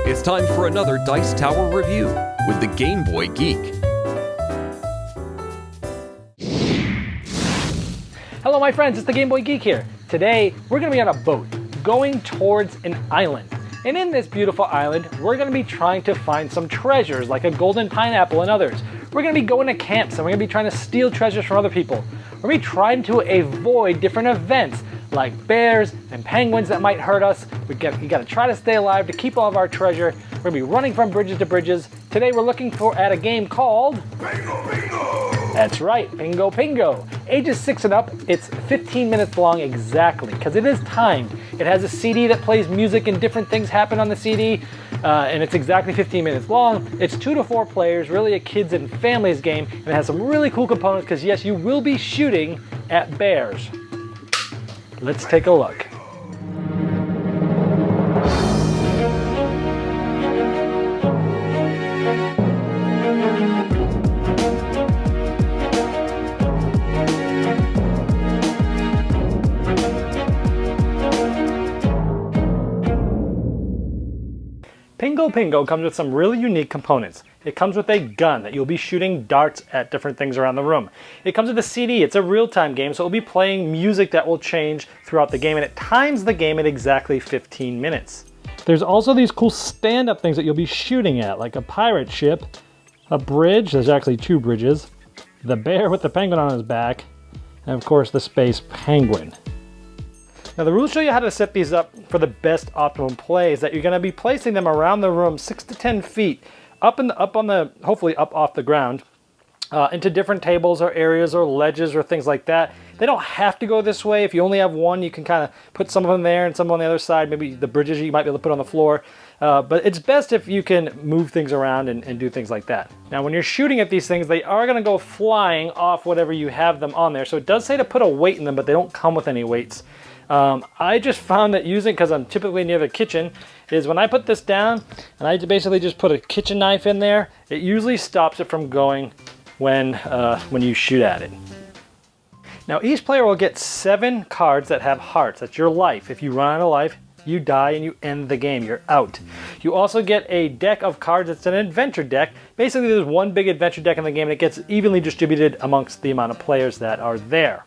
It's time for another Dice Tower review with the Game Boy Geek. Hello my friends, it's the Game Boy Geek here. Today, we're going to be on a boat going towards an island. And in this beautiful island, we're going to be trying to find some treasures like a golden pineapple and others. We're going to be going to camps and we're going to be trying to steal treasures from other people. We're going to be trying to avoid different events like bears and penguins that might hurt us. You got to try to stay alive to keep all of our treasure. We're going to be running from bridges to bridges. Today we're looking at a game called PIngo! That's right, PIngo! Ages 6 and up, it's 15 minutes long exactly, because it is timed. It has a CD that plays music and different things happen on the CD, and it's exactly 15 minutes long. It's 2 to 4 players, really a kids and families game, and it has some really cool components because yes, you will be shooting at bears. Let's take a look. PIngo comes with some really unique components. It comes with a gun that you'll be shooting darts at different things around the room. It comes with a CD. It's a real-time game, so it'll be playing music that will change throughout the game, and it times the game at exactly 15 minutes. There's also these cool stand-up things that you'll be shooting at, like a pirate ship, a bridge, there's actually 2 bridges, the bear with the penguin on his back, and of course the space penguin. Now the rules show you how to set these up for the best optimum play is that you're going to be placing them around the room 6 to 10 feet hopefully up off the ground into different tables or areas or ledges or things like that. They don't have to go this way. If you only have one, you can kind of put some of them there and some on the other side. Maybe the bridges you might be able to put on the floor. But it's best if you can move things around and do things like that. Now when you're shooting at these things, they are going to go flying off whatever you have them on there. So it does say to put a weight in them, but they don't come with any weights. I just found that using, because I'm typically near the kitchen, is when I put this down and I basically just put a kitchen knife in there, it usually stops it from going when you shoot at it. Now each player will get 7 cards that have hearts. That's your life. If you run out of life, you die and you end the game. You're out. You also get a deck of cards. It's an adventure deck. Basically there's one big adventure deck in the game and it gets evenly distributed amongst the amount of players that are there.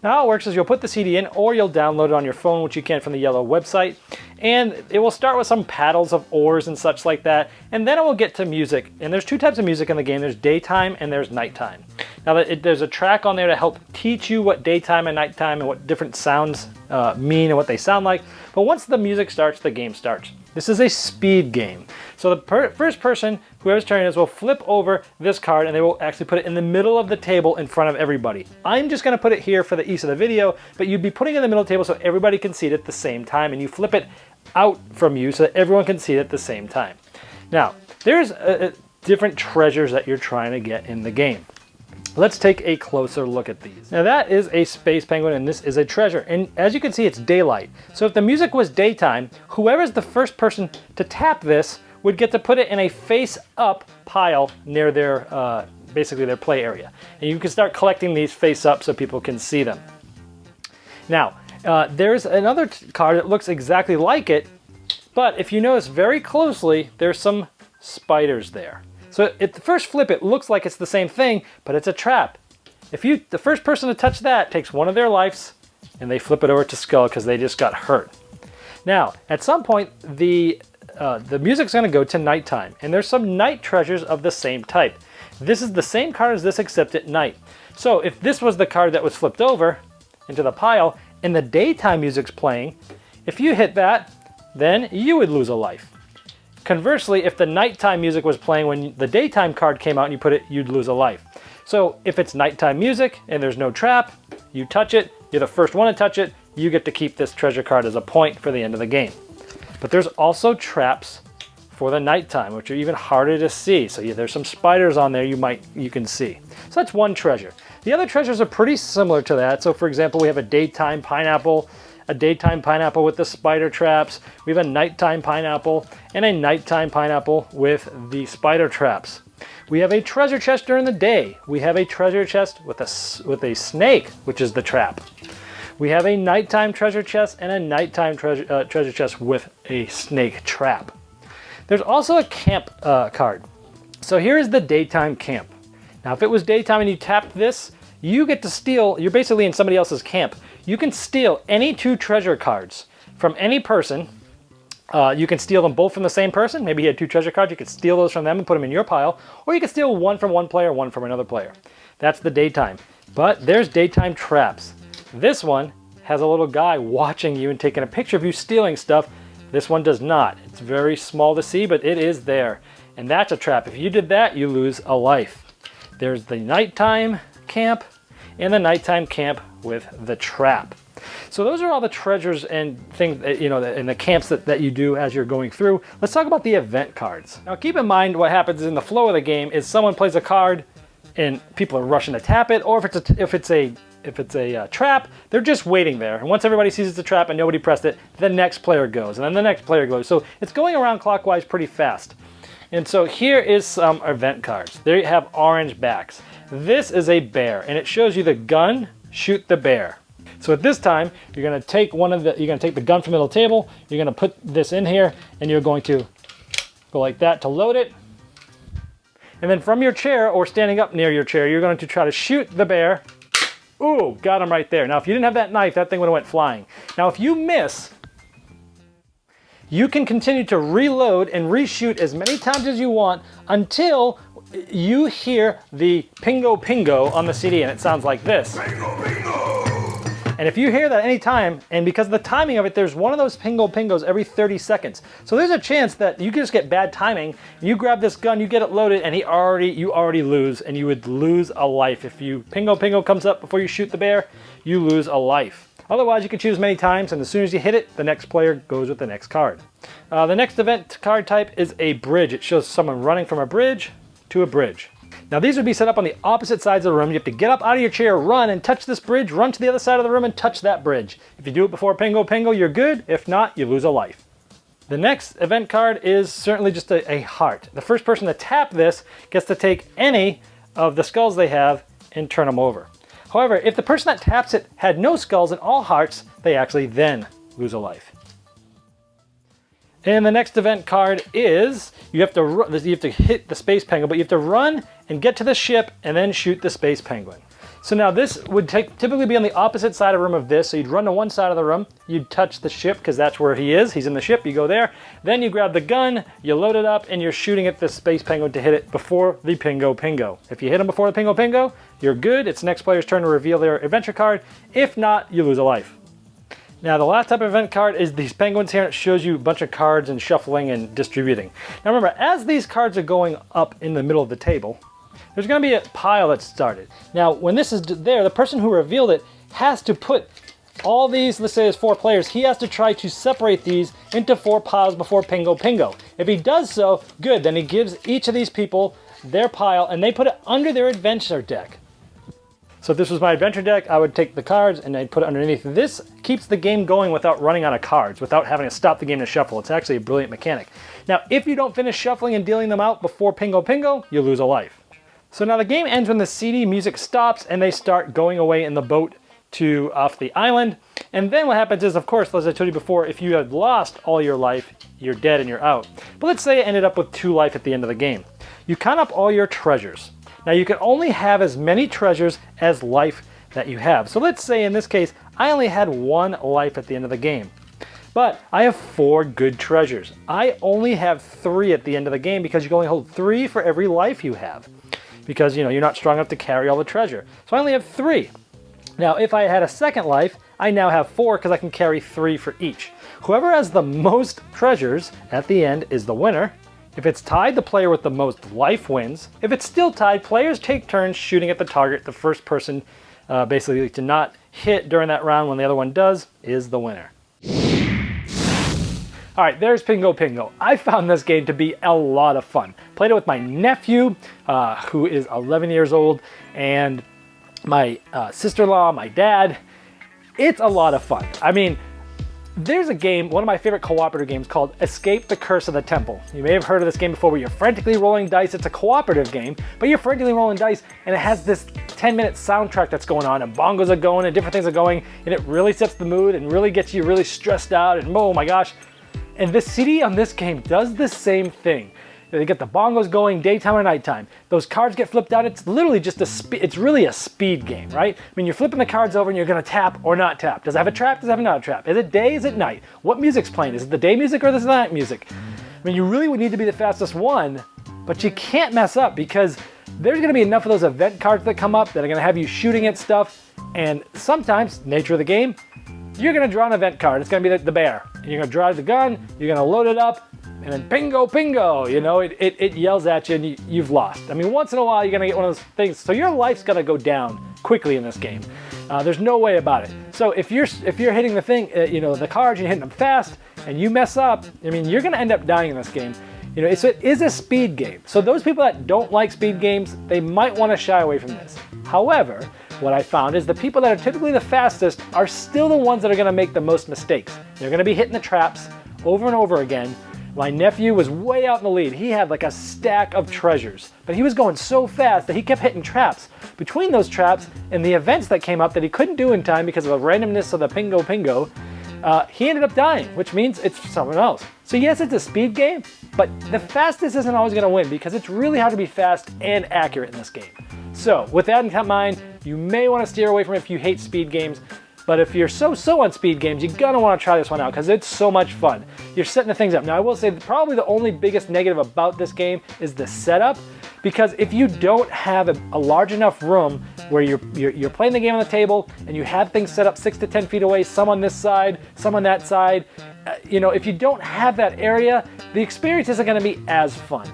Now how it works is you'll put the CD in or you'll download it on your phone, which you can from the IELLO website, and it will start with some paddles of oars and such like that, and then it will get to music. And there's 2 types of music in the game. There's daytime and there's nighttime. Now there's a track on there to help teach you what daytime and nighttime and what different sounds mean and what they sound like, but once the music starts, the game starts. This is a speed game. So the first person, whoever's turn it is, will flip over this card and they will actually put it in the middle of the table in front of everybody. I'm just going to put it here for the ease of the video, but you'd be putting it in the middle of the table so everybody can see it at the same time, and you flip it out from you so that everyone can see it at the same time. Now, there's different treasures that you're trying to get in the game. Let's take a closer look at these. Now that is a space penguin and this is a treasure. And as you can see, it's daylight. So if the music was daytime, whoever's the first person to tap this would get to put it in a face-up pile near their, basically their play area. And you can start collecting these face-up so people can see them. Now, there's another card that looks exactly like it, but if you notice very closely, there's some spiders there. So at the first flip, it looks like it's the same thing, but it's a trap. The first person to touch that takes one of their lives and they flip it over to skull because they just got hurt. Now, at some point, the music's gonna go to nighttime, and there's some night treasures of the same type. This is the same card as this except at night. So if this was the card that was flipped over into the pile and the daytime music's playing, if you hit that, then you would lose a life. Conversely, if the nighttime music was playing when the daytime card came out and you put it, you'd lose a life. So if it's nighttime music and there's no trap, you touch it, you're the first one to touch it, you get to keep this treasure card as a point for the end of the game. But there's also traps for the nighttime, which are even harder to see. So yeah, there's some spiders on there you can see. So that's one treasure. The other treasures are pretty similar to that. So for example, we have a daytime pineapple with the spider traps. We have a nighttime pineapple and a nighttime pineapple with the spider traps. We have a treasure chest during the day. We have a treasure chest with a snake, which is the trap. We have a nighttime treasure chest and a nighttime treasure chest with a snake trap. There's also a camp card. So here is the daytime camp. Now, if it was daytime and you tapped this, you get to steal, you're basically in somebody else's camp. You can steal any 2 treasure cards from any person. You can steal them both from the same person. Maybe he had 2 treasure cards. You could steal those from them and put them in your pile. Or you could steal one from one player, one from another player. That's the daytime. But there's daytime traps. This one has a little guy watching you and taking a picture of you stealing stuff. This one does not. It's very small to see, but it is there. And that's a trap. If you did that, you lose a life. There's the nighttime camp and the nighttime camp with the trap. So those are all the treasures and things, and the camps that you do as you're going through. Let's talk about the event cards. Now keep in mind what happens in the flow of the game is someone plays a card and people are rushing to tap it, or if it's a trap, they're just waiting there. And once everybody sees it's a trap and nobody pressed it, the next player goes, and then the next player goes. So it's going around clockwise pretty fast. And so here is some event cards. They have orange backs. This is a bear, and it shows you the gun, shoot the bear. So at this time, you're going to take the gun from the middle table. You're going to put this in here, and you're going to go like that to load it. And then from your chair or standing up near your chair, you're going to try to shoot the bear. Ooh, got him right there. Now, if you didn't have that knife, that thing would have went flying. Now, if you miss, you can continue to reload and reshoot as many times as you want until you hear the Pingo Pingo on the CD, and it sounds like this. Pingo, Pingo. And if you hear that any time, and because of the timing of it, there's one of those Pingo Pingos every 30 seconds. So there's a chance that you could just get bad timing. You grab this gun, you get it loaded, and you already lose, and you would lose a life. If Pingo Pingo comes up before you shoot the bear, you lose a life. Otherwise, you can choose many times, and as soon as you hit it, the next player goes with the next card. The next event card type is a bridge. It shows someone running from a bridge to a bridge. Now these would be set up on the opposite sides of the room. You have to get up out of your chair, run and touch this bridge, run to the other side of the room and touch that bridge. If you do it before Pingo Pingo, you're good. If not, you lose a life. The next event card is certainly just a heart. The first person to tap this gets to take any of the skulls they have and turn them over. However, if the person that taps it had no skulls and all hearts, they actually then lose a life. And the next event card is you have to hit the space penguin, but you have to run and get to the ship and then shoot the space penguin. So now this would typically be on the opposite side of the room of this. So you'd run to one side of the room, you'd touch the ship because that's where he is. He's in the ship, you go there. Then you grab the gun, you load it up, and you're shooting at the space penguin to hit it before the Pingo Pingo. If you hit him before the Pingo Pingo, you're good. It's the next player's turn to reveal their adventure card. If not, you lose a life. Now the last type of event card is these penguins here. It shows you a bunch of cards and shuffling and distributing. Now remember, as these cards are going up in the middle of the table, there's going to be a pile that's started. Now when this is there, the person who revealed it has to put all these, let's say there's 4 players, he has to try to separate these into 4 piles before Pingo Pingo. If he does so, good, then he gives each of these people their pile and they put it under their adventure deck. So if this was my adventure deck, I would take the cards and I'd put it underneath. This keeps the game going without running out of cards, without having to stop the game to shuffle. It's actually a brilliant mechanic. Now, if you don't finish shuffling and dealing them out before Pingo Pingo, you lose a life. So now the game ends when the CD music stops and they start going away in the boat to off the island. And then what happens is, of course, as I told you before, if you had lost all your life, you're dead and you're out. But let's say I ended up with 2 life at the end of the game. You count up all your treasures. Now you can only have as many treasures as life that you have. So let's say in this case, I only had 1 life at the end of the game. But I have 4 good treasures. I only have 3 at the end of the game because you can only hold 3 for every life you have. Because you're not strong enough to carry all the treasure. So I only have 3. Now if I had a second life, I now have 4 because I can carry 3 for each. Whoever has the most treasures at the end is the winner. If it's tied, the player with the most life wins. If it's still tied, players take turns shooting at the target. The first person basically to not hit during that round when the other one does is the winner. All right, there's Pingo Pingo. I found this game to be a lot of fun. Played it with my nephew, who is 11 years old, and my sister-in-law, my dad. It's a lot of fun. I mean, there's a game, one of my favorite cooperative games called Escape the Curse of the Temple. You may have heard of this game before where you're frantically rolling dice. It's a cooperative game, but you're frantically rolling dice and it has this 10-minute soundtrack that's going on and bongos are going and different things are going and it really sets the mood and really gets you really stressed out and oh my gosh. And the CD on this game does the same thing. They get the bongos going daytime or nighttime. Those cards get flipped out. It's literally just it's really a speed game, right? I mean, you're flipping the cards over and you're gonna tap or not tap. Does it have a trap? Does it have not a trap? Is it day? Is it night? What music's playing? Is it the day music or the night music? I mean, you really would need to be the fastest one, but you can't mess up because there's gonna be enough of those event cards that come up that are gonna have you shooting at stuff. And sometimes, nature of the game, you're gonna draw an event card. It's gonna be the bear. And you're gonna draw the gun, you're gonna load it up, and then PIngo, PIngo, you know, it yells at you and you've lost. I mean, once in a while you're gonna get one of those things. So your life's gonna go down quickly in this game. There's no way about it. So if you're hitting the thing, you know, the cards, you're hitting them fast, and you mess up, I mean, you're gonna end up dying in this game. You know, it is a speed game. So those people that don't like speed games, they might want to shy away from this. However, what I found is the people that are typically the fastest are still the ones that are gonna make the most mistakes. They're gonna be hitting the traps over and over again. My nephew was way out in the lead. He had like a stack of treasures, but he was going so fast that he kept hitting traps. Between those traps and the events that came up that he couldn't do in time because of the randomness of the PIngo, he ended up dying, which means it's someone else. So yes, it's a speed game, but the fastest isn't always gonna win because it's really hard to be fast and accurate in this game. So with that in mind, you may wanna steer away from it if you hate speed games. But if you're so on speed games, you're gonna wanna try this one out because it's so much fun. You're setting the things up. Now I will say that probably the only biggest negative about this game is the setup, because if you don't have a large enough room where you're playing the game on the table and you have things set up 6 to 10 feet away, some on this side, some on that side, you know, if you don't have that area, the experience isn't gonna be as fun.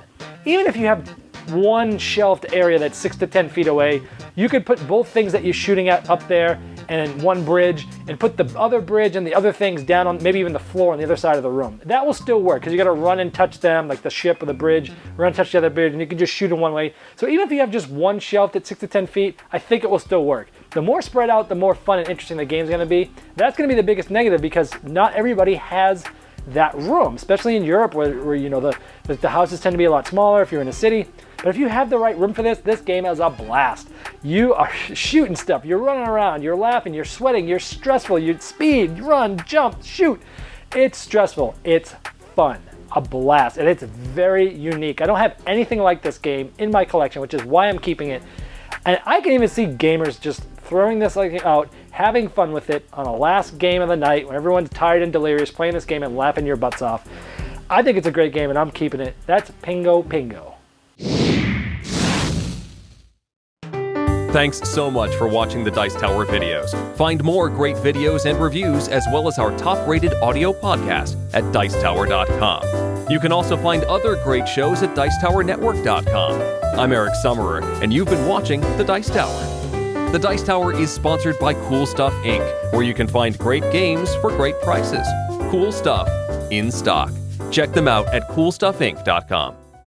Even if you have one shelved area that's 6 to 10 feet away, you could put both things that you're shooting at up there and one bridge, and put the other bridge and the other things down on maybe even the floor on the other side of the room. That will still work because you got to run and touch them, like the ship or the bridge, run and touch the other bridge, and you can just shoot in one way. So even if you have just one shelf that's 6 to 10 feet, I think it will still work. The more spread out, the more fun and interesting the game's going to be. That's going to be the biggest negative because not everybody has that room, especially in Europe where you know the houses tend to be a lot smaller if you're in a city. But if you have the right room for this game is a blast. You are shooting stuff, you're running around, you're laughing, you're sweating, you're stressful, you speed, you run, jump, shoot. It's stressful, it's fun, a blast, and it's very unique. I don't have anything like this game in my collection, which is why I'm keeping it. And I can even see gamers just throwing this out, having fun with it on a last game of the night when everyone's tired and delirious, playing this game and laughing your butts off. I think it's a great game and I'm keeping it. That's PIngo. Thanks so much for watching the Dice Tower videos. Find more great videos and reviews as well as our top-rated audio podcast at Dicetower.com. You can also find other great shows at DicetowerNetwork.com. I'm Eric Summerer, and you've been watching The Dice Tower. The Dice Tower is sponsored by Cool Stuff Inc., where you can find great games for great prices. Cool stuff in stock. Check them out at CoolStuffInc.com.